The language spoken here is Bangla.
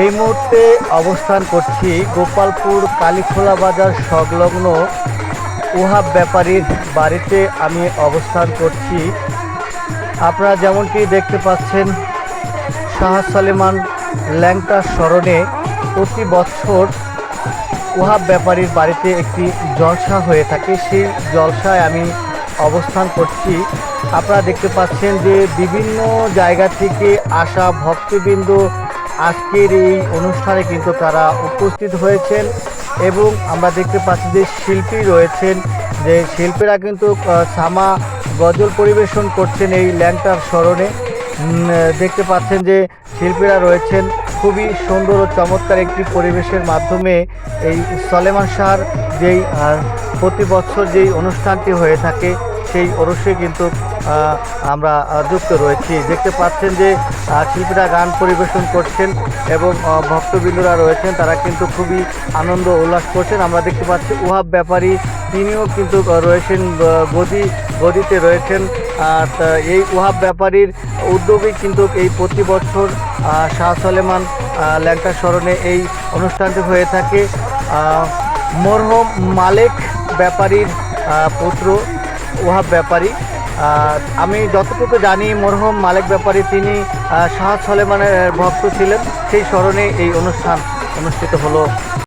এই মুহূর্তে অবস্থান করছি গোপালপুর কালীখোলা বাজার সংলগ্ন ওহাব ব্যাপারীর বাড়িতে আমি অবস্থান করছি। আপনারা যেমনটি দেখতে পাচ্ছেন, শাহ সালেমান ল্যাংটার স্মরণে প্রতি বছর ওহাব ব্যাপারীর বাড়িতে একটি জলসা হয়ে থাকে। সেই জলসায় আমি অবস্থান করছি। আপনারা দেখতে পাচ্ছেন যে বিভিন্ন জায়গা থেকে আসা ভক্তবৃন্দ আজকের এই অনুষ্ঠানে কিন্তু তারা উপস্থিত হয়েছেন এবং আমরা দেখতে পাচ্ছি যে শিল্পী রয়েছেন, যে শিল্পীরা কিন্তু সামা গজল পরিবেশন করছেন এই ল্যাংটার স্মরণে। দেখতে পাচ্ছেন যে শিল্পীরা রয়েছেন খুবই সুন্দর ও চমৎকার একটি পরিবেশের মাধ্যমে এই সলেমান শাহর যেই প্রতি বছর যেই অনুষ্ঠানটি হয়ে থাকে সেই অনুষ্ঠানে কিন্তু আমরা যুক্ত রয়েছি। দেখতে পাচ্ছেন যে শিল্পীরা গান পরিবেশন করছেন এবং ভক্তবৃন্দরা রয়েছেন, তারা কিন্তু খুবই আনন্দ উল্লাস করছেন। আমরা দেখতে পাচ্ছি ওহাব ব্যাপারী তিনিও কিন্তু রয়েছেন গদিতে রয়েছেন। এই ওহাব ব্যাপারীর উদ্যোগে কিন্তু এই প্রতি বছর শাহ সলেমান ল্যাংটার স্মরণে এই অনুষ্ঠানটি হয়ে থাকে। মরহুম মালেক ব্যাপারীর পুত্র ওহাব ব্যাপারী, আমি যতটুকু জানি মরহুম মালেক ব্যাপারী তিনি শাহ সলেমানের ভক্ত ছিলেন। সেই স্মরণে এই অনুষ্ঠান অনুষ্ঠিত হলো।